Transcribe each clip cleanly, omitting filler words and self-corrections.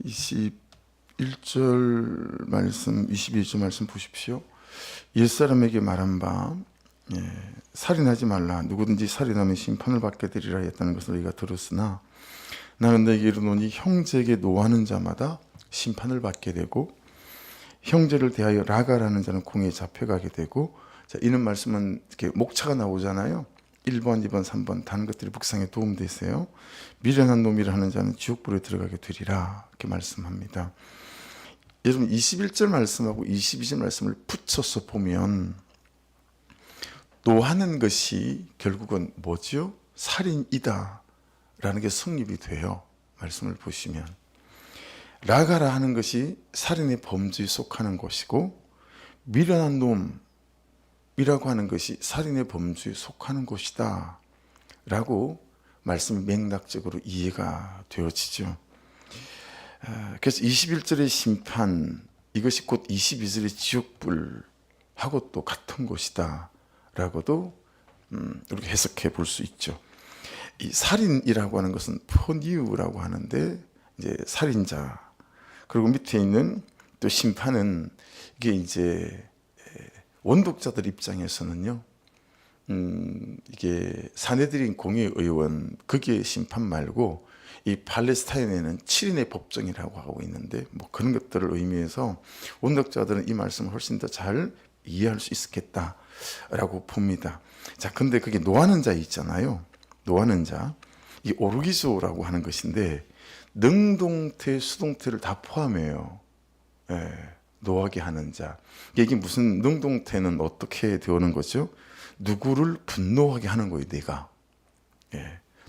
21절 말씀, 22절 말씀 보십시오. 옛사람에게 말한 바 살인하지 말라. 누구든지 살인하면 심판을 받게 되리라 했다는 것을 너희가 들었으나 나는 너희에게 이르노니 형제에게 노하는 자마다 심판을 받게 되고 형제를 대하여 라가라는 자는 공에 잡혀가게 되고, 자, 이런 말씀은 이렇게 목차가 나오잖아요. 1번, 2번, 3번 다른 것들이 묵상에 도움되세요. 미련한 놈이라 하는 자는 지옥불에 들어가게 되리라 이렇게 말씀합니다. 여러분 21절 말씀하고 22절 말씀을 붙여서 보면 노하는 것이 결국은 뭐죠? 살인이다 라는 게 성립이 돼요. 말씀을 보시면 라가라 하는 것이 살인의 범죄에 속하는 것이고, 미련한 놈이라고 하는 것이 살인의 범죄에 속하는 것이다 라고 말씀이 맥락적으로 이해가 되어지죠. 그래서 21절의 심판, 이것이 곧 22절의 지옥불하고 또 같은 것이다 라고도 이렇게 해석해 볼 수 있죠. 이 살인이라고 하는 것은 포니우라고 하는데, 이제 살인자, 그리고 밑에 있는 또 심판은 이게 이제 원독자들 입장에서는요, 이게 사내들인 공의의원 거기에 심판 말고 이 팔레스타인에는 7인의 법정이라고 하고 있는데, 뭐 그런 것들을 의미해서 원독자들은 이 말씀을 훨씬 더 잘 이해할 수 있겠다라고 봅니다. 자, 근데 그게 노하는 자 있잖아요. 노하는 자, 이 오르기소라고 하는 것인데 능동태, 수동태를 다 포함해요. 노하게 하는 자. 이게 무슨, 능동태는 어떻게 되오는 거죠? 누구를 분노하게 하는 거예요, 내가.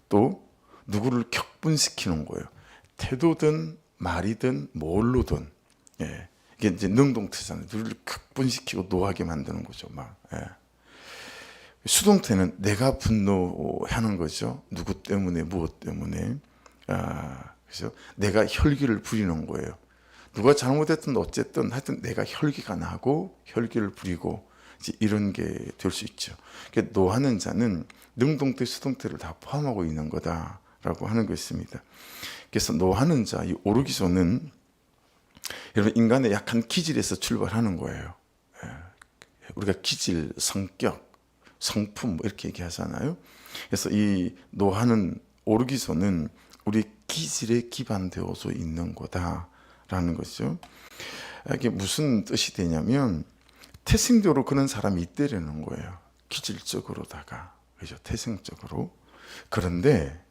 또 누구를 격분시키는 거예요. 태도든 말이든 뭘로든. 이게 이제 능동태잖아요. 누구를 격분시키고 노하게 만드는 거죠. 수동태는 내가 분노하는 거죠. 누구 때문에, 무엇 때문에. 그래서 내가 혈기를 부리는 거예요. 누가 잘못했든 어쨌든 하여튼 내가 혈기가 나고 혈기를 부리고 이제 이런 게 될 수 있죠. 그러니까 노하는 자는 능동태, 수동태를 다 포함하고 있는 거다라고 하는 것입니다. 그래서 노하는 자, 이 오르기소는 여러분 인간의 약한 기질에서 출발하는 거예요. 우리가 기질, 성격, 성품 뭐 이렇게 얘기하잖아요. 그래서 이 노하는 오르기소는 우리 기질에 기반되어서 있는 거다라는 거죠. 이게 무슨 뜻이 되냐면 태생적으로 그런 사람이 있다라는 거예요. 기질적으로다가, 그죠? 태생적으로. 그런데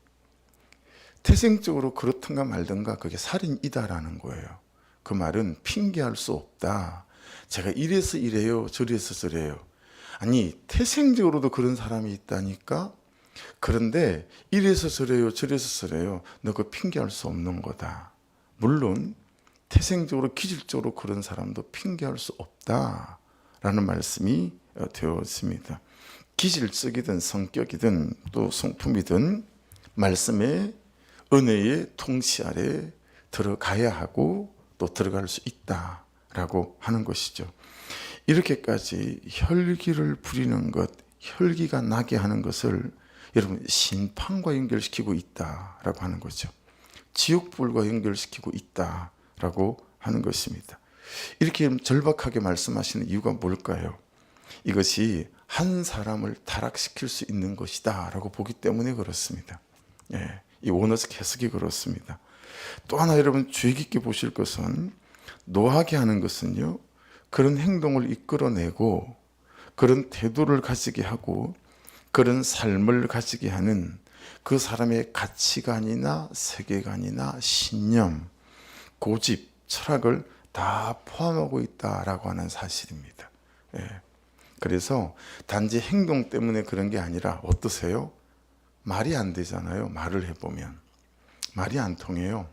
태생적으로 그렇든가 말든가 그게 살인이다라는 거예요. 그 말은 핑계할 수 없다. 제가 이래서 이래요, 저래서 저래요. 아니, 태생적으로도 그런 사람이 있다니까. 그런데 이래서 저래요, 저래서 저래요. 너 그거 핑계할 수 없는 거다. 물론 태생적으로, 기질적으로 그런 사람도 핑계할 수 없다라는 말씀이 되었습니다. 기질적이든 성격이든 또 성품이든 말씀의 은혜의 통치 아래 들어가야 하고 또 들어갈 수 있다라고 하는 것이죠. 이렇게까지 혈기를 부리는 것, 혈기가 나게 하는 것을 여러분 심판과 연결시키고 있다라고 하는 거죠. 지옥불과 연결시키고 있다라고 하는 것입니다. 이렇게 절박하게 말씀하시는 이유가 뭘까요? 이것이 한 사람을 타락시킬 수 있는 것이다 라고 보기 때문에 그렇습니다. 이 원어적 해석이 그렇습니다. 또 하나 여러분 주의 깊게 보실 것은, 노하게 하는 것은요, 그런 행동을 이끌어내고 그런 태도를 가지게 하고 그런 삶을 가지게 하는 그 사람의 가치관이나 세계관이나 신념, 고집, 철학을 다 포함하고 있다라고 하는 사실입니다. 그래서 단지 행동 때문에 그런 게 아니라, 어떠세요? 말이 안 되잖아요. 말을 해보면 말이 안 통해요.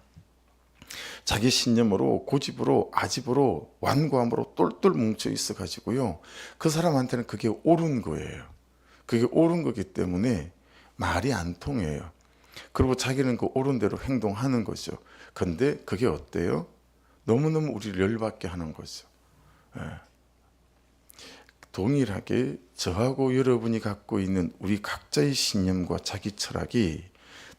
자기 신념으로, 고집으로, 아집으로, 완고함으로 똘똘 뭉쳐 있어 가지고요, 그 사람한테는 그게 옳은 거예요. 그게 옳은 거기 때문에 말이 안 통해요. 그리고 자기는 그 옳은 대로 행동하는 거죠. 근데 그게 어때요? 너무너무 우리를 열받게 하는 거죠. 동일하게 저하고 여러분이 갖고 있는 우리 각자의 신념과 자기 철학이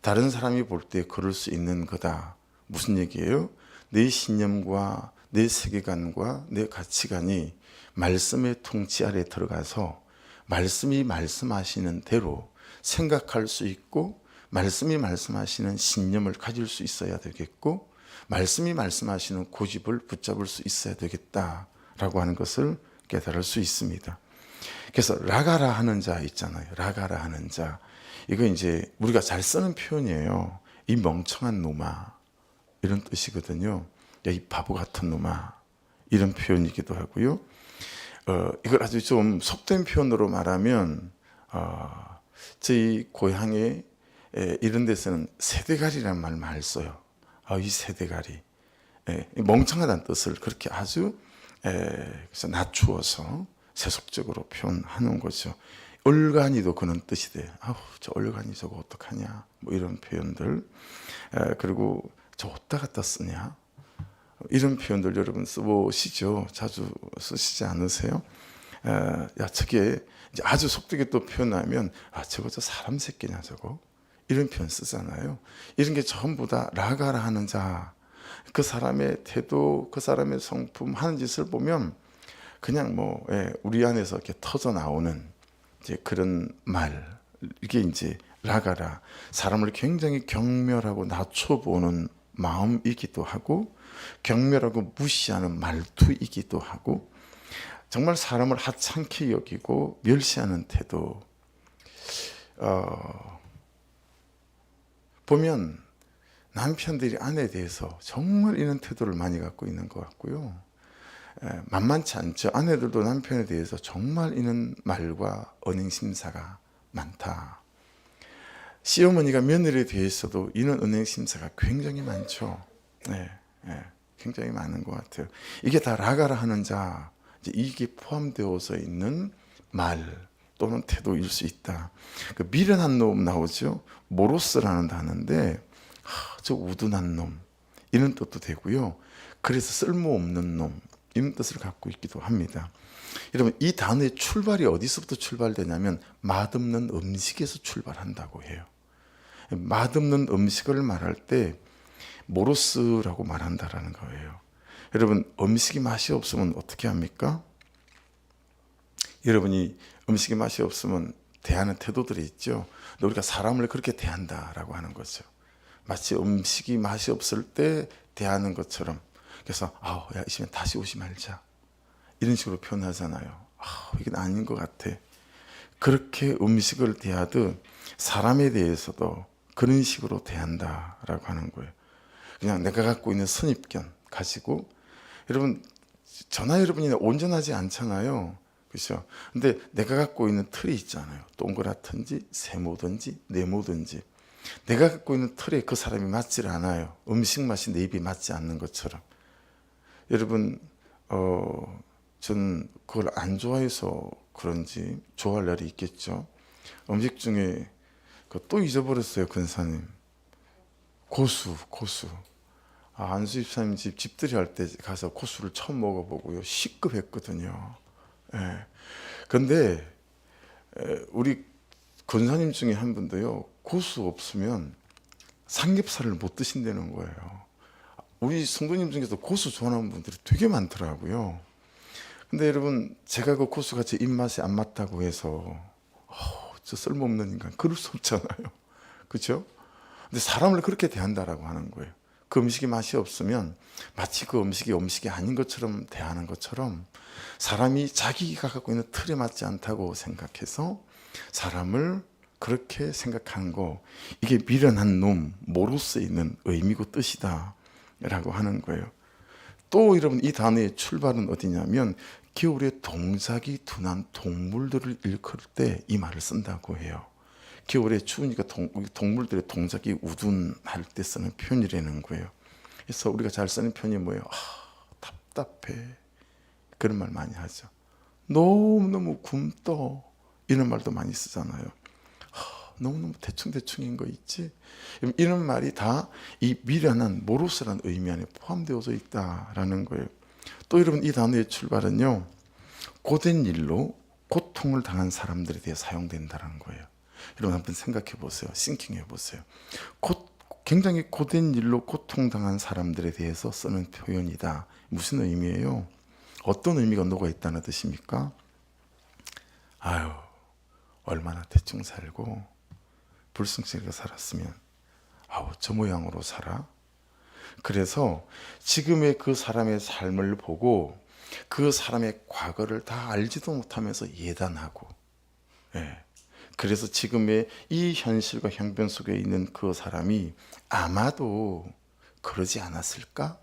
다른 사람이 볼 때 그럴 수 있는 거다. 무슨 얘기예요? 내 신념과 내 세계관과 내 가치관이 말씀의 통치 아래 들어가서 말씀이 말씀하시는 대로 생각할 수 있고, 말씀이 말씀하시는 신념을 가질 수 있어야 되겠고, 말씀이 말씀하시는 고집을 붙잡을 수 있어야 되겠다라고 하는 것을 깨달을 수 있습니다. 그래서 라가라 하는 자 있잖아요. 라가라 하는 자. 이거 이제 우리가 잘 쓰는 표현이에요. 이 멍청한 놈아, 이런 뜻이거든요. 야, 이 바보 같은 놈아, 이런 표현이기도 하고요. 이걸 아주 좀 속된 표현으로 말하면, 저희 고향에 이런 데서는 세대가리라는 말 많이 써요. 이 세대가리. 멍청하다는 뜻을 그렇게 아주 그래서 낮추어서 세속적으로 표현하는 거죠. 얼간이도 그런 뜻이 돼. 저 얼간이 저거 어떡하냐, 뭐 이런 표현들. 그리고 저 어디다 갖다 쓰냐, 이런 표현들 여러분 써보시죠. 자주 쓰시지 않으세요? 야, 저게 이제 아주 속되게 또 표현하면, 저거 저 사람 새끼냐 저거, 이런 표현 쓰잖아요. 이런 게 전부 다 라가라 하는 자, 그 사람의 태도, 그 사람의 성품, 하는 짓을 보면 그냥 뭐 우리 안에서 이렇게 터져 나오는 이제 그런 말, 이게 이제 라가라, 사람을 굉장히 경멸하고 낮춰보는 마음이기도 하고, 경멸하고 무시하는 말투이기도 하고, 정말 사람을 하찮게 여기고 멸시하는 태도. 보면 남편들이 아내에 대해서 정말 이런 태도를 많이 갖고 있는 것 같고요. 만만치 않죠. 아내들도 남편에 대해서 정말 이런 말과 언행심사가 많다. 시어머니가 며느리에 대해서도 이런 언행심사가 굉장히 많죠. 굉장히 많은 것 같아요. 이게 다 라가라 하는 자, 이게 포함되어서 있는 말 또는 태도일 수 있다. 그 미련한 놈 나오죠. 모로스라는 단어인데, 저 우둔한 놈, 이런 뜻도 되고요. 그래서 쓸모없는 놈, 이런 뜻을 갖고 있기도 합니다. 여러분, 이 단어의 출발이 어디서부터 출발되냐면 맛없는 음식에서 출발한다고 해요. 맛없는 음식을 말할 때 모로스라고 말한다라는 거예요. 여러분, 음식이 맛이 없으면 어떻게 합니까? 여러분이 음식이 맛이 없으면 대하는 태도들이 있죠. 우리가 사람을 그렇게 대한다라고 하는 거죠. 마치 음식이 맛이 없을 때 대하는 것처럼. 그래서 야, 이 시간 다시 오지 말자, 이런 식으로 표현하잖아요. 이건 아닌 것 같아. 그렇게 음식을 대하듯 사람에 대해서도 그런 식으로 대한다라고 하는 거예요. 그냥 내가 갖고 있는 선입견 가지고, 여러분, 저나 여러분이 온전하지 않잖아요. 그렇죠? 근데 내가 갖고 있는 틀이 있잖아요. 동그랗든지 세모든지 네모든지, 내가 갖고 있는 틀에 그 사람이 맞질 않아요. 음식 맛이 내 입에 맞지 않는 것처럼. 여러분, 저는 그걸 안 좋아해서 그런지 좋아할 날이 있겠죠. 음식 중에 또 잊어버렸어요, 근사님. 고수. 안수 집사님 집들이 할 때 가서 고수를 처음 먹어보고요, 시급했거든요. 근데 우리 권사님 중에 한 분도요, 고수 없으면 삼겹살을 못 드신다는 거예요. 우리 성도님 중에서 고수 좋아하는 분들이 되게 많더라고요. 근데 여러분, 제가 그 고수가 제 입맛에 안 맞다고 해서 저 쓸모없는 인간, 그럴 수 없잖아요. 그렇죠? 근데 사람을 그렇게 대한다라고 하는 거예요. 그 음식이 맛이 없으면 마치 그 음식이 아닌 것처럼 대하는 것처럼, 사람이 자기가 갖고 있는 틀에 맞지 않다고 생각해서 사람을 그렇게 생각하는 거, 이게 미련한 놈, 모로스 있는 의미고 뜻이다 라고 하는 거예요. 또 여러분, 이 단어의 출발은 어디냐면 겨울에 동작이 둔한 동물들을 일컬을 때 이 말을 쓴다고 해요. 겨울에 추우니까 동물들의 동작이 우둔할 때 쓰는 표현이라는 거예요. 그래서 우리가 잘 쓰는 표현이 뭐예요? 답답해, 그런 말 많이 하죠. 너무너무 굼떠, 이런 말도 많이 쓰잖아요. 너무너무 대충대충인 거 있지? 이런 말이 다 이 미련한 모로스라는 의미 안에 포함되어져 있다라는 거예요. 또 여러분, 이 단어의 출발은요, 고된 일로 고통을 당한 사람들에 대해 사용된다는 거예요. 여러분, 한번 생각해 보세요. 싱킹해 보세요. 굉장히 고된 일로 고통당한 사람들에 대해서 쓰는 표현이다. 무슨 의미예요? 어떤 의미가 녹아 있다는 뜻입니까? 아유, 얼마나 대충 살고 불성실하게 살았으면 아우 저 모양으로 살아? 그래서 지금의 그 사람의 삶을 보고 그 사람의 과거를 다 알지도 못하면서 예단하고, 예. 그래서 지금의 이 현실과 형편 속에 있는 그 사람이 아마도 그러지 않았을까?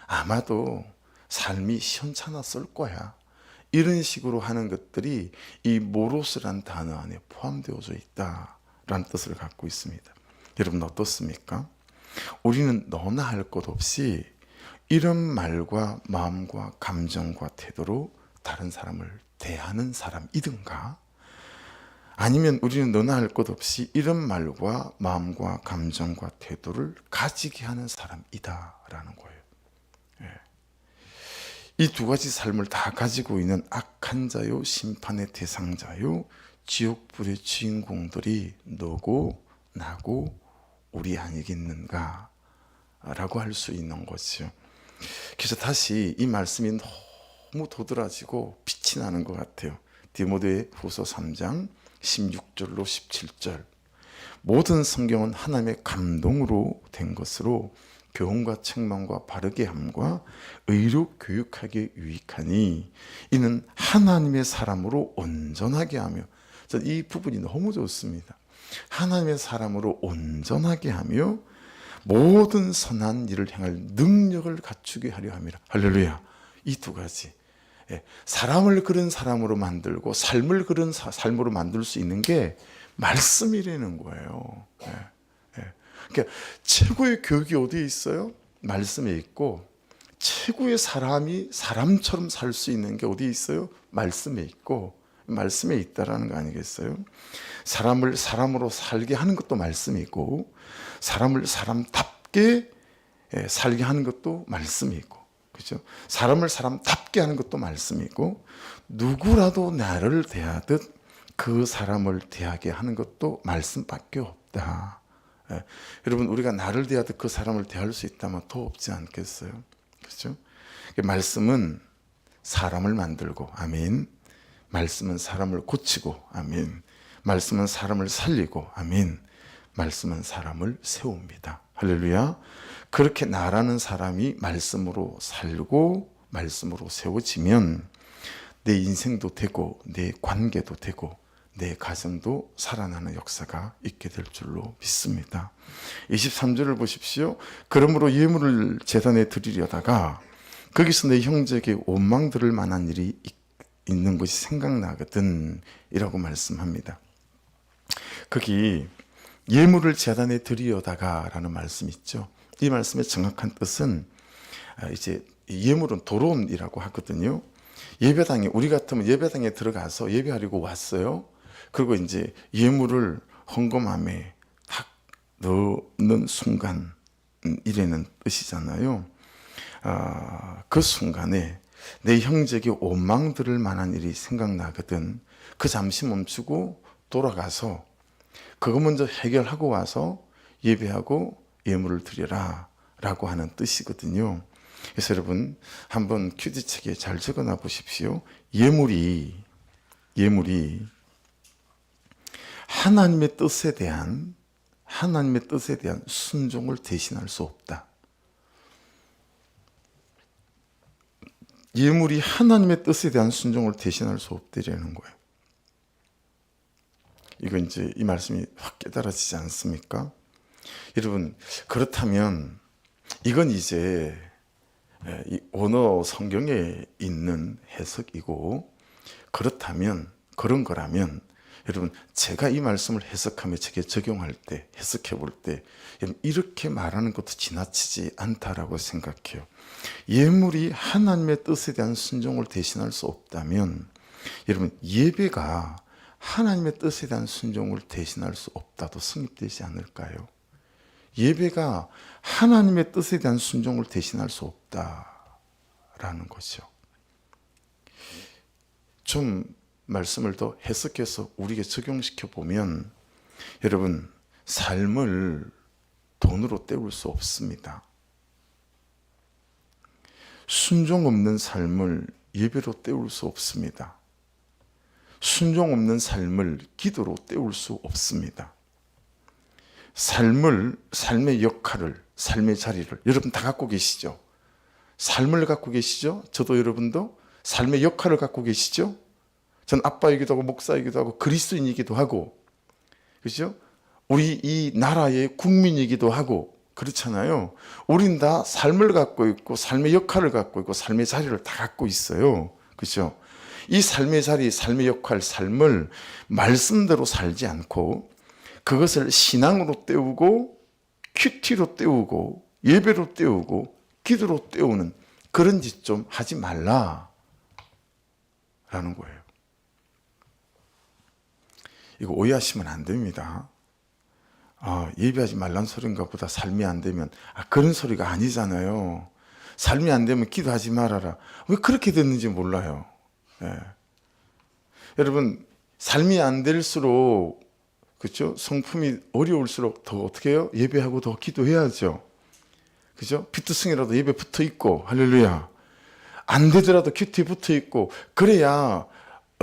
아마도 삶이 시원찮았을 거야. 이런 식으로 하는 것들이 이 모로스란 단어 안에 포함되어져 있다라는 뜻을 갖고 있습니다. 여러분 어떻습니까? 우리는 너나 할 것 없이 이런 말과 마음과 감정과 태도로 다른 사람을 대하는 사람이든가, 아니면 우리는 너나 할 것 없이 이런 말과 마음과 감정과 태도를 가지게 하는 사람이다라는 거예요. 이 두 가지 삶을 다 가지고 있는 악한 자요, 심판의 대상자요, 지옥불의 주인공들이 너고 나고 우리 아니겠는가 라고 할 수 있는 거죠. 그래서 다시 이 말씀이 너무 도드라지고 빛이 나는 것 같아요. 디모데 후서 3장 16절로 17절. 모든 성경은 하나님의 감동으로 된 것으로 교훈과 책망과 바르게 함과 의로 교육하기에 유익하니 이는 하나님의 사람으로 온전하게 하며, 이 부분이 너무 좋습니다. 하나님의 사람으로 온전하게 하며 모든 선한 일을 행할 능력을 갖추게 하려 함이라. 할렐루야. 이 두 가지, 사람을 그런 사람으로 만들고 삶을 그런 삶으로 만들 수 있는 게 말씀이라는 거예요. 그러니까 최고의 교육이 어디에 있어요? 말씀에 있고, 최고의 사람이 사람처럼 살 수 있는 게 어디에 있어요? 말씀에 있고, 말씀에 있다라는 거 아니겠어요? 사람을 사람으로 살게 하는 것도 말씀이 있고, 사람을 사람답게 살게 하는 것도 말씀이 있고, 그렇죠? 사람을 사람답게 하는 것도 말씀이 있고, 누구라도 나를 대하듯 그 사람을 대하게 하는 것도 말씀밖에 없다. 여러분, 우리가 나를 대하듯 그 사람을 대할 수 있다면 더 없지 않겠어요? 그렇죠? 말씀은 사람을 만들고, 아멘. 말씀은 사람을 고치고, 아멘. 말씀은 사람을 살리고, 아멘. 말씀은 사람을 세웁니다. 할렐루야. 그렇게 나라는 사람이 말씀으로 살고 말씀으로 세워지면 내 인생도 되고 내 관계도 되고 내 가정도 살아나는 역사가 있게 될 줄로 믿습니다. 23절을 보십시오. 그러므로 예물을 제단에 드리려다가 거기서 내 형제에게 원망 들을 만한 일이 있는 것이 생각나거든 이라고 말씀합니다. 거기 예물을 제단에 드리려다가 라는 말씀이 있죠. 이 말씀의 정확한 뜻은 이제 예물은 도론이라고 하거든요. 예배당에, 우리 같으면 예배당에 들어가서 예배하려고 왔어요. 그리고 이제 예물을 헌금함에 탁 넣는 순간, 이라는 뜻이잖아요. 그 순간에 내 형제에게 원망 들을 만한 일이 생각나거든. 그 잠시 멈추고 돌아가서 그거 먼저 해결하고 와서 예배하고 예물을 드려라 라고 하는 뜻이거든요. 그래서 여러분 한번 큐티책에 잘 적어놔 보십시오. 예물이 하나님의 뜻에 대한 순종을 대신할 수 없다. 예물이 하나님의 뜻에 대한 순종을 대신할 수 없다라는 거예요. 이거 이제 이 말씀이 확 깨달아지지 않습니까? 여러분, 그렇다면 이건 이제 이 원어 성경에 있는 해석이고, 그렇다면 그런 거라면 여러분, 제가 이 말씀을 해석하며 제게 적용할 때, 해석해 볼 때 이렇게 말하는 것도 지나치지 않다라고 생각해요. 예물이 하나님의 뜻에 대한 순종을 대신할 수 없다면 여러분, 예배가 하나님의 뜻에 대한 순종을 대신할 수 없다도 성립되지 않을까요? 예배가 하나님의 뜻에 대한 순종을 대신할 수 없다라는 거죠. 좀 말씀을 더 해석해서 우리에게 적용시켜 보면, 여러분, 삶을 돈으로 때울 수 없습니다. 순종 없는 삶을 예배로 때울 수 없습니다. 순종 없는 삶을 기도로 때울 수 없습니다. 삶의 역할을, 삶의 자리를 여러분 다 갖고 계시죠? 삶을 갖고 계시죠? 저도 여러분도 삶의 역할을 갖고 계시죠? 전 아빠이기도 하고 목사이기도 하고 그리스도인이기도 하고, 그렇죠? 우리 이 나라의 국민이기도 하고 그렇잖아요. 우린 다 삶을 갖고 있고 삶의 역할을 갖고 있고 삶의 자리를 다 갖고 있어요. 그렇죠? 이 삶의 자리, 삶의 역할, 삶을 말씀대로 살지 않고 그것을 신앙으로 때우고 큐티로 때우고 예배로 때우고 기도로 때우는 그런 짓 좀 하지 말라라는 거예요. 이거 오해하시면 안 됩니다. 예배하지 말란 소린가 보다 삶이 안 되면 그런 소리가 아니잖아요. 삶이 안 되면 기도하지 말아라. 왜 그렇게 됐는지 몰라요. 예. 여러분 삶이 안 될수록 그렇죠? 성품이 어려울수록 더 어떻게 해요? 예배하고 더 기도해야죠. 그죠? 피투성이라도 예배 붙어 있고 할렐루야. 안 되더라도 큐티에 붙어 있고 그래야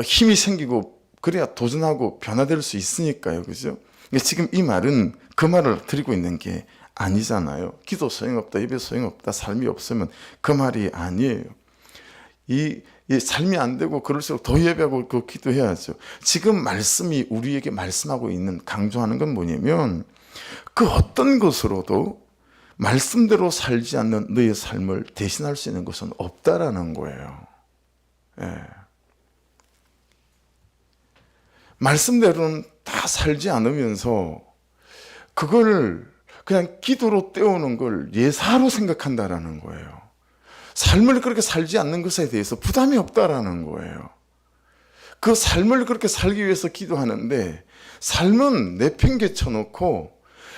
힘이 생기고 그래야 도전하고 변화될 수 있으니까요. 그죠? 지금 이 말은 그 말을 드리고 있는 게 아니잖아요. 기도 소용없다, 예배 소용없다, 삶이 없으면 그 말이 아니에요. 이 삶이 안 되고 그럴수록 더 예배하고 그 기도해야죠. 지금 말씀이 우리에게 말씀하고 있는 강조하는 건 뭐냐면 그 어떤 것으로도 말씀대로 살지 않는 너의 삶을 대신할 수 있는 것은 없다라는 거예요. 예. 말씀대로는 다 살지 않으면서 그걸 그냥 기도로 때우는 걸 예사로 생각한다라는 거예요. 삶을 그렇게 살지 않는 것에 대해서 부담이 없다라는 거예요. 그 삶을 그렇게 살기 위해서 기도하는데 삶은 내팽개쳐 놓고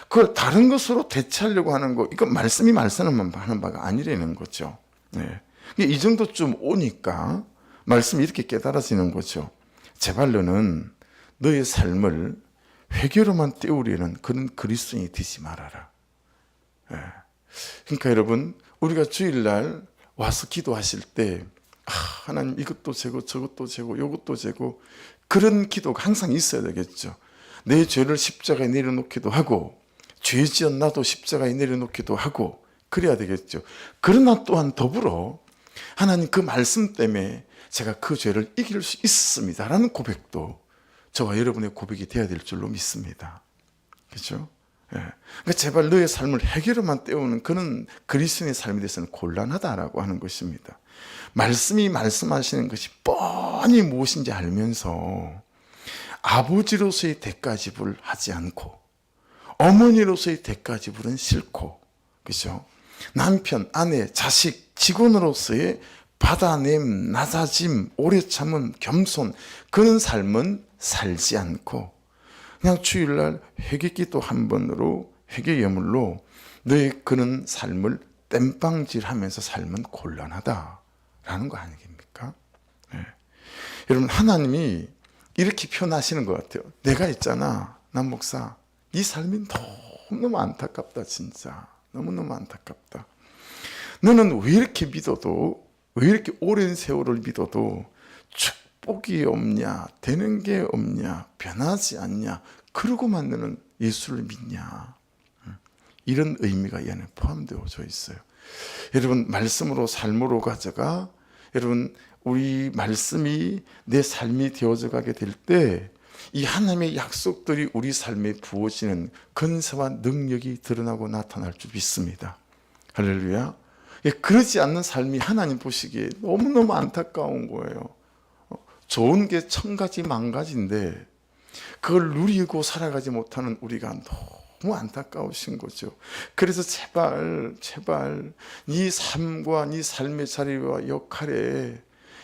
그걸 다른 것으로 대체하려고 하는 거, 이건 말씀이 말씀만 하는 바가 아니라는 거죠. 네. 이 정도쯤 오니까 말씀이 이렇게 깨달아지는 거죠. 제발 너는 너의 삶을 회개로만 때우려는 그런 그리스도인이 되지 말아라. 네. 그러니까 여러분 우리가 주일날 와서 기도하실 때 하나님 이것도 재고 저것도 재고 이것도 재고 그런 기도가 항상 있어야 되겠죠. 내 죄를 십자가에 내려놓기도 하고 죄 지었나도 십자가에 내려놓기도 하고 그래야 되겠죠. 그러나 또한 더불어 하나님 그 말씀 때문에 제가 그 죄를 이길 수 있습니다라는 고백도 저와 여러분의 고백이 되어야 될 줄로 믿습니다. 그렇죠? 예. 그러니까 제발 너의 삶을 해결로만 때우는 그런 그리스도인의 삶에 대해서는 곤란하다라고 하는 것입니다. 말씀이 말씀하시는 것이 뻔히 무엇인지 알면서 아버지로서의 대가지불을 하지 않고 어머니로서의 대가지불은 싫고, 그렇죠? 남편, 아내, 자식, 직원으로서의 받아냄, 낮아짐, 오래 참음, 겸손 그런 삶은 살지 않고 그냥 주일날 회개기도 한 번으로 회개 예물로 너의 그런 삶을 땜빵질하면서 살면 곤란하다라는 거 아니겠습니까? 네. 여러분 하나님이 이렇게 표현하시는 것 같아요. 내가 있잖아, 남 목사, 네 삶이 너무너무 안타깝다. 진짜 너무너무 안타깝다. 너는 왜 이렇게 믿어도, 왜 이렇게 오랜 세월을 믿어도 축복이 없냐, 되는 게 없냐, 변하지 않냐, 그러고만 너는 예수를 믿냐. 이런 의미가 이 안에 포함되어져 있어요. 여러분 말씀으로 삶으로 가져가, 여러분 우리 말씀이 내 삶이 되어져 가게 될 때 이 하나님의 약속들이 우리 삶에 부어지는 권세와 능력이 드러나고 나타날 줄 믿습니다. 할렐루야. 그러지 않는 삶이 하나님 보시기에 너무너무 안타까운 거예요. 좋은 게 천 가지 만 가지인데 그걸 누리고 살아가지 못하는 우리가 너무 안타까우신 거죠. 그래서 제발 네 삶과 네 삶의 자리와 역할에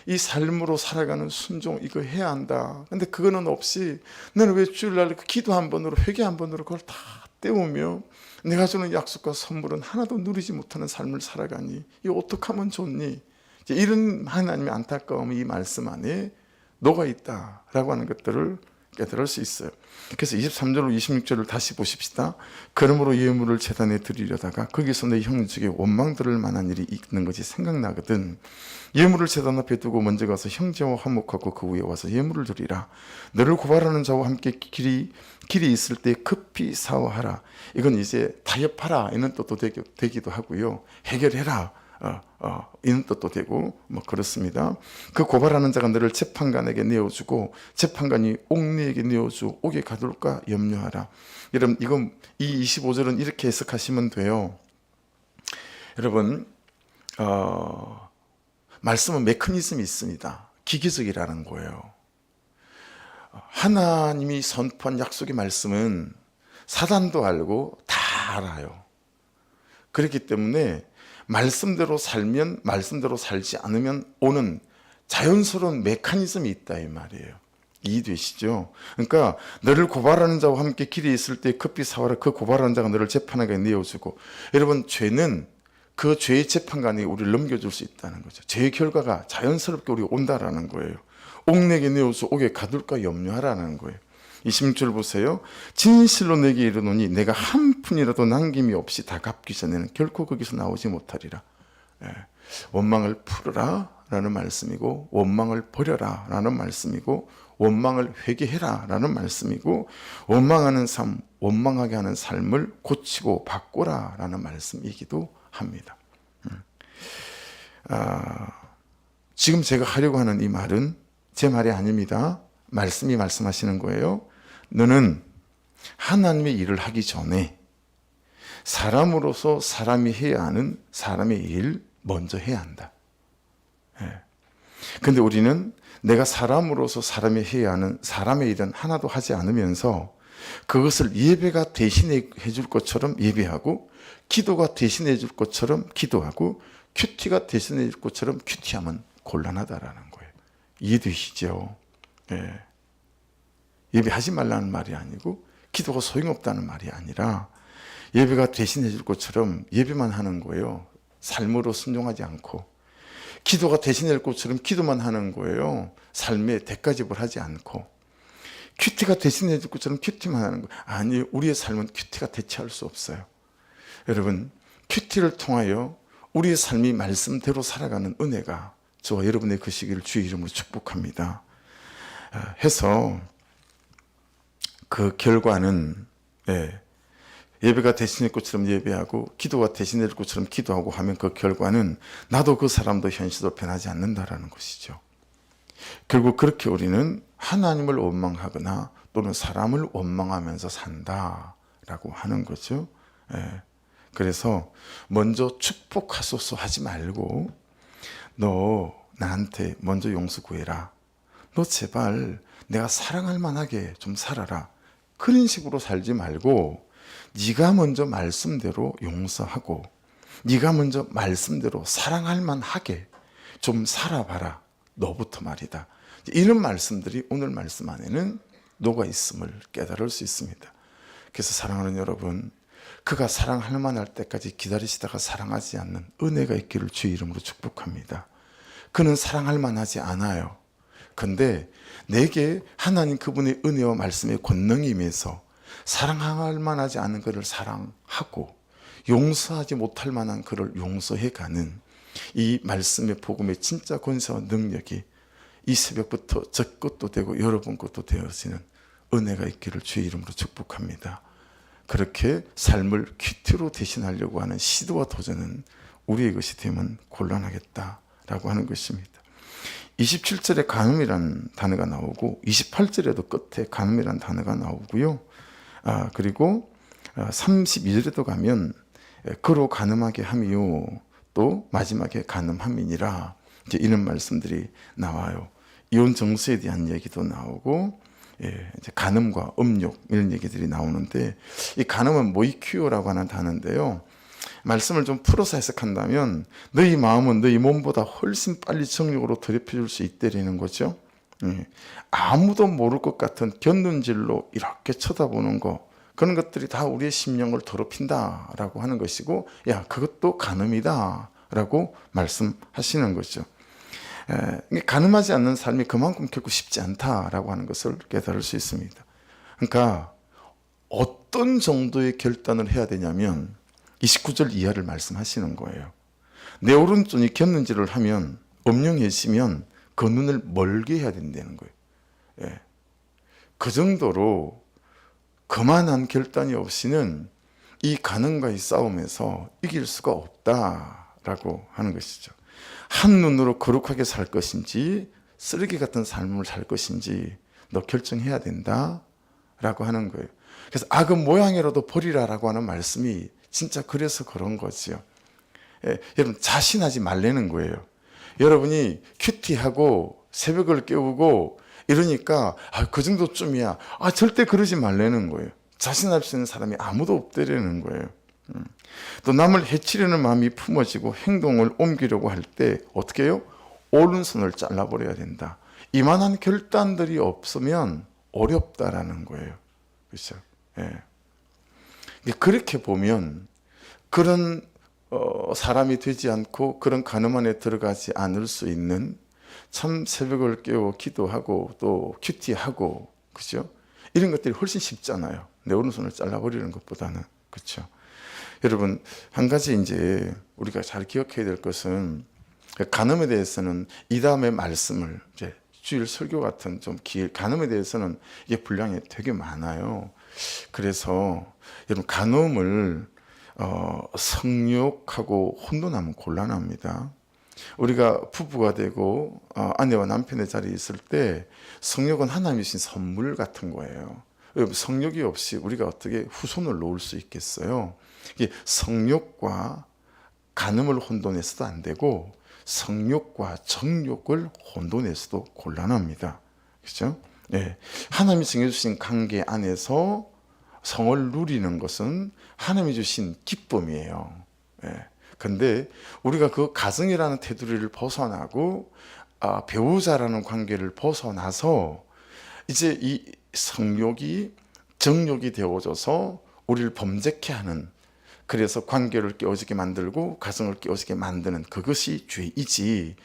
이 삶으로 살아가는 순종 이거 해야 한다. 근데 그거는 없이 너는 왜 주일날 기도 한 번으로 회개 한 번으로 그걸 다 때우며 내가 주는 약속과 선물은 하나도 누리지 못하는 삶을 살아가니 이거 어떻게 하면 좋니? 이런 하나님의 안타까움이 이 말씀 안에 녹아 있다라고 하는 것들을 깨달을 수 있어요. 그래서 23절로 26절을 다시 보십시다. 그러므로 예물을 제단에 드리려다가 거기서 내 형제에게 원망 들을 만한 일이 있는 것이 생각나거든. 예물을 제단 앞에 두고 먼저 가서 형제와 화목하고 그 위에 와서 예물을 드리라. 너를 고발하는 자와 함께 길이 있을 때 급히 사화하라. 이건 이제 타협하라 이런 뜻도 되기도 하고요. 해결해라 이런 뜻도 되고 뭐 그렇습니다. 그 고발하는 자가 너를 재판관에게 내어주고 재판관이 옥리에게 내어주 옥에 가둘까 염려하라. 여러분 이건 이 25절은 이렇게 해석하시면 돼요. 여러분 말씀은 메커니즘이 있습니다. 기계적이라는 거예요. 하나님이 선포한 약속의 말씀은 사단도 알고 다 알아요. 그렇기 때문에 말씀대로 살면 말씀대로 살지 않으면 오는 자연스러운 메커니즘이 있다 이 말이에요. 이해되시죠? 그러니까 너를 고발하는 자와 함께 길에 있을 때 급히 사와라. 그 고발하는 자가 너를 재판하게 내어주고. 여러분 죄는 그 죄의 재판관이 우리를 넘겨줄 수 있다는 거죠. 죄의 결과가 자연스럽게 우리가 온다라는 거예요. 옥내게 내어주 옥에 가둘까 염려하라는 거예요. 26절 보세요. 진실로 내게 이르노니 내가 한 푼이라도 남김이 없이 다 갚기 전에는 결코 거기서 나오지 못하리라. 원망을 풀어라 라는 말씀이고 원망을 버려라 라는 말씀이고 원망을 회개해라 라는 말씀이고 원망하는 삶, 원망하게 하는 삶을 고치고 바꾸라 라는 말씀이기도 합니다. 지금 제가 하려고 하는 이 말은 제 말이 아닙니다. 말씀이 말씀하시는 거예요. 너는 하나님의 일을 하기 전에 사람으로서 사람이 해야 하는 사람의 일 먼저 해야 한다. 근데 우리는 내가 사람으로서 사람이 해야 하는 사람의 일은 하나도 하지 않으면서 그것을 예배가 대신해 줄 것처럼 예배하고 기도가 대신해 줄 것처럼 기도하고 큐티가 대신해 줄 것처럼 큐티하면 곤란하다라는 거예요. 이해되시죠? 예배하지 말라는 말이 아니고 기도가 소용없다는 말이 아니라 예배가 대신해 줄 것처럼 예배만 하는 거예요. 삶으로 순종하지 않고 기도가 대신해 줄 것처럼 기도만 하는 거예요. 삶에 대가집을 하지 않고 큐티가 대신해 줄 것처럼 큐티만 하는 거예요. 아니 우리의 삶은 큐티가 대체할 수 없어요. 여러분 큐티를 통하여 우리의 삶이 말씀대로 살아가는 은혜가 저와 여러분의 그 시기를 주의 이름으로 축복합니다. 해서 그 결과는 예배가 대신할 것처럼 예배하고 기도가 대신할 것처럼 기도하고 하면 그 결과는 나도 그 사람도 현실도 변하지 않는다라는 것이죠. 결국 그렇게 우리는 하나님을 원망하거나 또는 사람을 원망하면서 산다라고 하는 거죠. 그래서 먼저 축복하소서 하지 말고 너 나한테 먼저 용서 구해라. 너 제발 내가 사랑할 만하게 좀 살아라. 그런 식으로 살지 말고 네가 먼저 말씀대로 용서하고 네가 먼저 말씀대로 사랑할 만하게 좀 살아봐라. 너부터 말이다. 이런 말씀들이 오늘 말씀 안에는 녹아 있음을 깨달을 수 있습니다. 그래서 사랑하는 여러분, 그가 사랑할 만할 때까지 기다리시다가 사랑하지 않는 은혜가 있기를 주의 이름으로 축복합니다. 그는 사랑할 만하지 않아요. 근데 내게 하나님 그분의 은혜와 말씀의 권능이 임해서 사랑할 만하지 않은 그를 사랑하고 용서하지 못할 만한 그를 용서해가는 이 말씀의 복음의 진짜 권세와 능력이 이 새벽부터 저 것도 되고 여러분 것도 되어지는 은혜가 있기를 주의 이름으로 축복합니다. 그렇게 삶을 큐티로 대신하려고 하는 시도와 도전은 우리의 것이 되면 곤란하겠다라고 하는 것입니다. 27절에 간음이라는 단어가 나오고 28절에도 끝에 간음이라는 단어가 나오고요. 그리고 32절에도 가면 그로 간음하게 함이요 또 마지막에 간음함이니라 이제 이런 말씀들이 나와요. 이혼 정수에 대한 얘기도 나오고 이제 간음과 음욕 이런 얘기들이 나오는데 이 간음은 모이큐오라고 하는 단어인데요. 말씀을 좀 풀어서 해석한다면 너희 마음은 너희 몸보다 훨씬 빨리 정욕으로 더럽혀질 수 있다는 거죠. 아무도 모를 것 같은 곁눈질로 이렇게 쳐다보는 거 그런 것들이 다 우리의 심령을 더럽힌다라고 하는 것이고 야 그것도 간음이다 라고 말씀하시는 거죠. 가늠하지 않는 삶이 그만큼 결코 쉽지 않다라고 하는 것을 깨달을 수 있습니다. 그러니까 어떤 정도의 결단을 해야 되냐면 29절 이하를 말씀하시는 거예요. 내 오른손이 겼는지를 하면 엄령해지면 그 눈을 멀게 해야 된다는 거예요. 예. 그 정도로 그만한 결단이 없이는 이 가늠과의 싸움에서 이길 수가 없다라고 하는 것이죠. 한 눈으로 거룩하게 살 것인지 쓰레기 같은 삶을 살 것인지 너 결정해야 된다라고 하는 거예요. 그래서 악은 모양이라도 버리라라고 하는 말씀이 진짜 그래서 그런 거지요. 예, 여러분 자신하지 말라는 거예요. 여러분이 큐티하고 새벽을 깨우고 이러니까 그 정도쯤이야. 절대 그러지 말라는 거예요. 자신할 수 있는 사람이 아무도 없다라는 거예요. 또 남을 해치려는 마음이 품어지고 행동을 옮기려고 할 때 어떻게 해요? 오른손을 잘라버려야 된다. 이만한 결단들이 없으면 어렵다라는 거예요. 그렇죠? 예. 그렇게 보면 그런 사람이 되지 않고 그런 가늠 안에 들어가지 않을 수 있는 참 새벽을 깨워 기도하고 또 큐티하고 그죠? 이런 것들이 훨씬 쉽잖아요. 내 오른손을 잘라버리는 것보다는. 그렇죠? 여러분 한 가지 이제 우리가 잘 기억해야 될 것은 간음에 대해서는 이 다음의 말씀을 이제 주일 설교 같은 좀 간음에 대해서는 이게 분량이 되게 많아요. 그래서 여러분 간음을 성욕하고 혼돈하면 곤란합니다. 우리가 부부가 되고 아내와 남편의 자리에 있을 때 성욕은 하나님이 주신 선물 같은 거예요. 성욕이 없이 우리가 어떻게 후손을 놓을 수 있겠어요? 이게 성욕과 간음을 혼돈해서도 안 되고 성욕과 정욕을 혼돈해서도 곤란합니다. 그렇죠? 네. 하나님이 정해주신 관계 안에서 성을 누리는 것은 하나님이 주신 기쁨이에요. 근데 우리가 그 가정이라는 테두리를 벗어나고 배우자라는 관계를 벗어나서 이제 이 성욕이 정욕이 되어져서 우리를 범죄케 하는, 그래서 관계를 깨어지게 만들고 가정을 깨어지게 만드는 그것이 죄이지,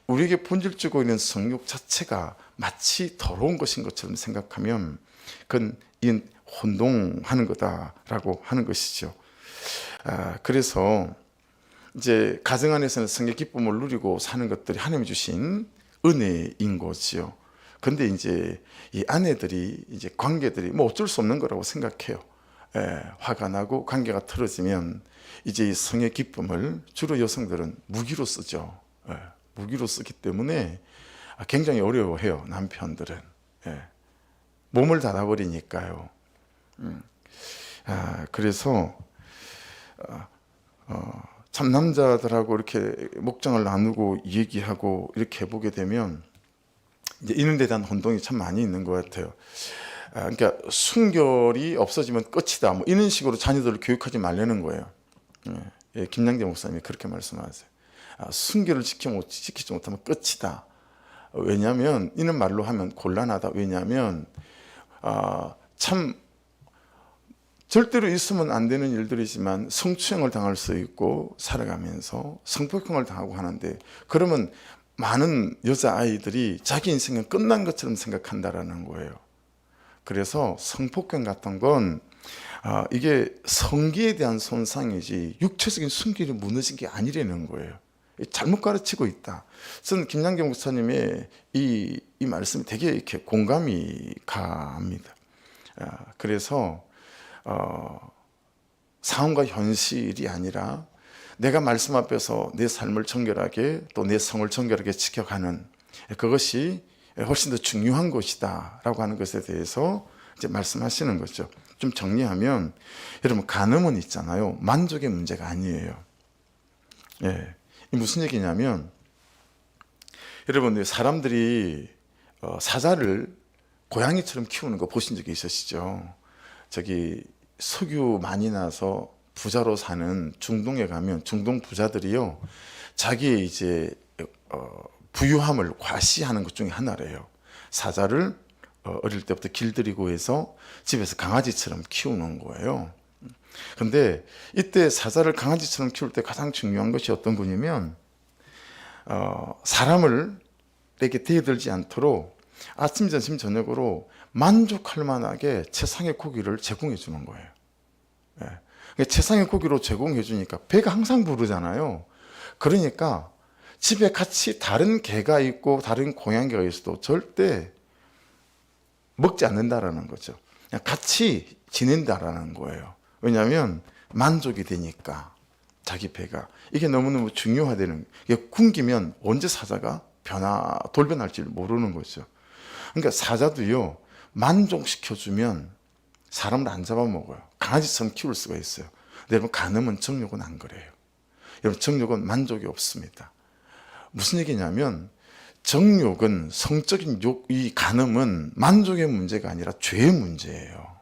우리에게 본질적으로 있는 성욕 자체가 마치 더러운 것인 것처럼 생각하면 그건 혼동하는 거다라고 하는 것이죠. 그래서 이제 가정 안에서는 성의 기쁨을 누리고 사는 것들이 하나님이 주신 은혜인 거지요. 근데 이제 이 아내들이 이제 관계들이 뭐 어쩔 수 없는 거라고 생각해요. 화가 나고 관계가 틀어지면 이제 이 성의 기쁨을 주로 여성들은 무기로 쓰죠. 무기로 쓰기 때문에 굉장히 어려워해요. 남편들은 몸을 닫아버리니까요. 그래서 참 남자들하고 이렇게 목장을 나누고 얘기하고 이렇게 해보게 되면 이제 이런 데 대한 혼동이 참 많이 있는 것 같아요. 그러니까 순결이 없어지면 끝이다, 뭐 이런 식으로 자녀들을 교육하지 말라는 거예요. 김양재 목사님이 그렇게 말씀하세요. 순결을 지키지 못하면 끝이다. 왜냐하면 이런 말로 하면 곤란하다. 왜냐하면 참 절대로 있으면 안 되는 일들이지만 성추행을 당할 수 있고 살아가면서 성폭행을 당하고 하는데, 그러면 많은 여자아이들이 자기 인생은 끝난 것처럼 생각한다라는 거예요. 그래서 성폭행 같은 건 이게 성기에 대한 손상이지 육체적인 순결이 무너진 게 아니라는 거예요. 잘못 가르치고 있다. 저는 김양재 목사님의 이 말씀이 되게 이렇게 공감이 갑니다. 그래서 상황과 현실이 아니라 내가 말씀 앞에서 내 삶을 정결하게 또 내 성을 정결하게 지켜가는 그것이 훨씬 더 중요한 것이다 라고 하는 것에 대해서 이제 말씀하시는 거죠. 좀 정리하면 여러분, 간음은 있잖아요, 만족의 문제가 아니에요. 무슨 얘기냐면, 여러분 사람들이 사자를 고양이처럼 키우는 거 보신 적이 있으시죠? 저기 석유 많이 나서 부자로 사는 중동에 가면 중동 부자들이요, 자기의 이제 부유함을 과시하는 것 중에 하나래요. 사자를 어릴 때부터 길들이고 해서 집에서 강아지처럼 키우는 거예요. 근데 이때 사자를 강아지처럼 키울 때 가장 중요한 것이 어떤 거냐면 사람을 이렇게 대들지 않도록 아침, 점심, 저녁으로 만족할 만하게 최상의 고기를 제공해 주는 거예요. 예. 최상의 고기로 제공해 주니까 배가 항상 부르잖아요. 그러니까 집에 같이 다른 개가 있고 다른 고양이가 있어도 절대 먹지 않는다라는 거죠. 그냥 같이 지낸다라는 거예요. 왜냐하면 만족이 되니까 자기 배가 이게 너무너무 중요하다는 이게 굶기면 언제 사자가 돌변할지 모르는 거죠. 그러니까 사자도요 만족시켜주면 사람을 안 잡아먹어요. 강아지처럼 키울 수가 있어요. 근데 여러분 간음은 정욕은 안 그래요. 여러분 정욕은 만족이 없습니다. 무슨 얘기냐면 정욕은 성적인 이 간음은 만족의 문제가 아니라 죄의 문제예요.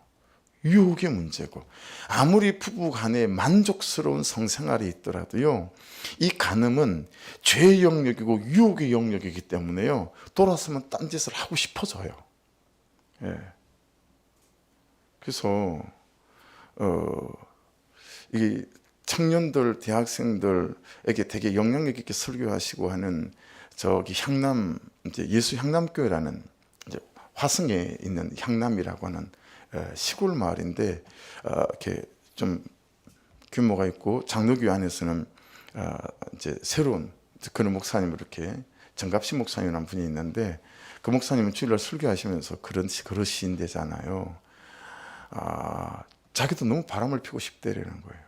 유혹의 문제고 아무리 부부 간에 만족스러운 성생활이 있더라도요 이 간음은 죄의 영역이고 유혹의 영역이기 때문에요 돌아서면 딴짓을 하고 싶어져요. 예. 그래서 이 청년들 대학생들에게 되게 영향력 있게 설교하시고 하는 저기 향남 이제 예수 향남교회라는 이제 화성에 있는 향남이라고 하는 시골 마을인데 이렇게 좀 규모가 있고 장로교회 안에서는 이제 새로운 그런 목사님을 이렇게 정갑신 목사님이라는 분이 있는데 그 목사님은 주일날 설교하시면서 그러신대잖아요. 자기도 너무 바람을 피고 싶대라는 거예요.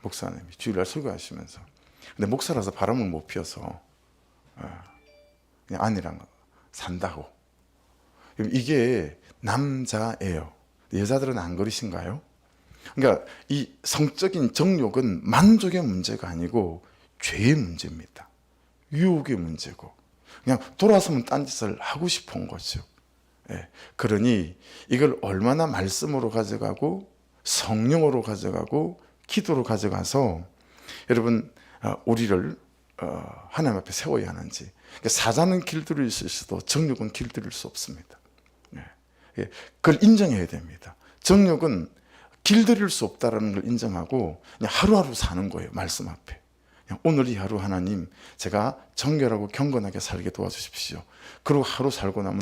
목사님이 주일날 설교하시면서. 근데 목사라서 바람을 못 피워서 그냥 아내랑 산다고. 이게 남자예요. 여자들은 안 그러신가요? 그러니까 이 성적인 정욕은 만족의 문제가 아니고 죄의 문제입니다. 유혹의 문제고 그냥 돌아서면 딴짓을 하고 싶은 거죠. 예. 그러니 이걸 얼마나 말씀으로 가져가고 성령으로 가져가고 기도로 가져가서 여러분 우리를 하나님 앞에 세워야 하는지. 그러니까 사자는 길들일 수 있어도 정욕은 길들일 수 없습니다. 그걸 인정해야 됩니다. 정욕은 길들일 수 없다는 걸 인정하고 그냥 하루하루 사는 거예요. 말씀 앞에. 그냥 오늘 이 하루 하나님 제가 정결하고 경건하게 살게 도와주십시오. 그리고 하루 살고 나면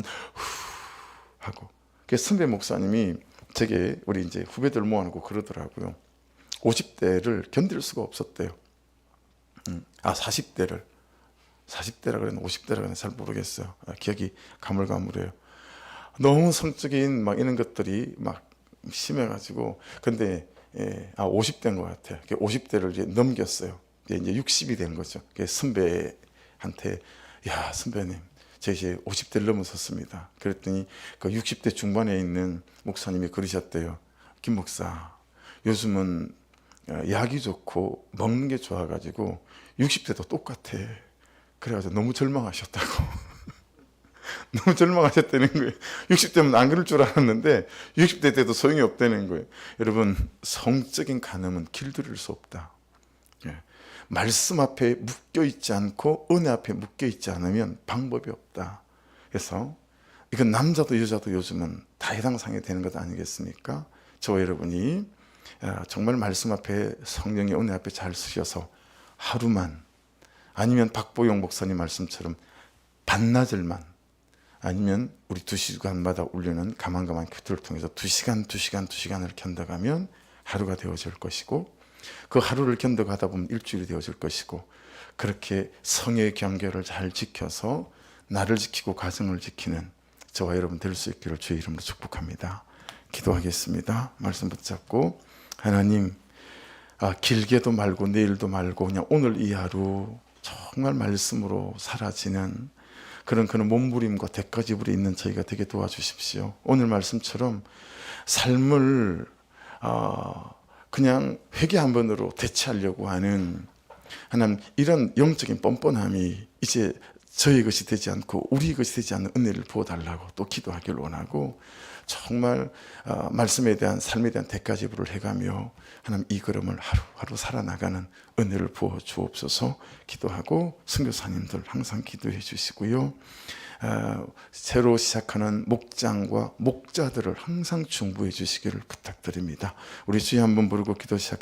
하고. 선배 목사님이 제게 우리 이제 후배들 모아놓고 그러더라고요. 50대를 견딜 수가 없었대요. 40대라 그랬나 50대라 그랬나 잘 모르겠어요. 기억이 가물가물해요. 너무 성적인 막 이런 것들이 막 심해가지고 근데 50대인 것 같아요. 50대를 이제 넘겼어요. 이제 60이 된 거죠. 선배한테 야 선배님 저 이제 50대를 넘어섰습니다. 그랬더니 그 60대 중반에 있는 목사님이 그러셨대요. 김 목사 요즘은 약이 좋고 먹는 게 좋아가지고 60대도 똑같아. 그래가지고 너무 절망하셨다고. 너무 절망하셨다는 거예요. 60대면 안 그럴 줄 알았는데 60대 때도 소용이 없다는 거예요. 여러분 성적인 간음은 길들일 수 없다. 말씀 앞에 묶여있지 않고 은혜 앞에 묶여있지 않으면 방법이 없다. 그래서 이건 남자도 여자도 요즘은 다 해당상이 되는 것 아니겠습니까? 저와 여러분이 정말 말씀 앞에 성령의 은혜 앞에 잘 쓰셔서 하루만 아니면 박보영 목사님 말씀처럼 반나절만 아니면 우리 2시간마다 울리는 가만가만 큐트를 통해서 2시간을 견뎌가면 하루가 되어질 것이고 그 하루를 견뎌가다 보면 일주일이 되어질 것이고 그렇게 성의 경계를 잘 지켜서 나를 지키고 가정을 지키는 저와 여러분 될 수 있기를 주의 이름으로 축복합니다. 기도하겠습니다. 말씀 붙잡고 하나님 길게도 말고 내일도 말고 그냥 오늘 이 하루 정말 말씀으로 사라지는 그런 몸부림과 대가지불이 있는 저희가 되게 도와주십시오. 오늘 말씀처럼 삶을 그냥 회개 한 번으로 대체하려고 하는 하나님 이런 영적인 뻔뻔함이 이제 저희 것이 되지 않고 우리 것이 되지 않는 은혜를 부어달라고 또 기도하길 원하고 정말 말씀에 대한 삶에 대한 대가지불을 해가며 하나님 이 걸음을 하루하루 살아나가는 은혜를 부어 주옵소서 기도하고 선교사님들 항상 기도해 주시고요. 새로 시작하는 목장과 목자들을 항상 중보해 주시기를 부탁드립니다. 우리 주여 한번 부르고 기도 시작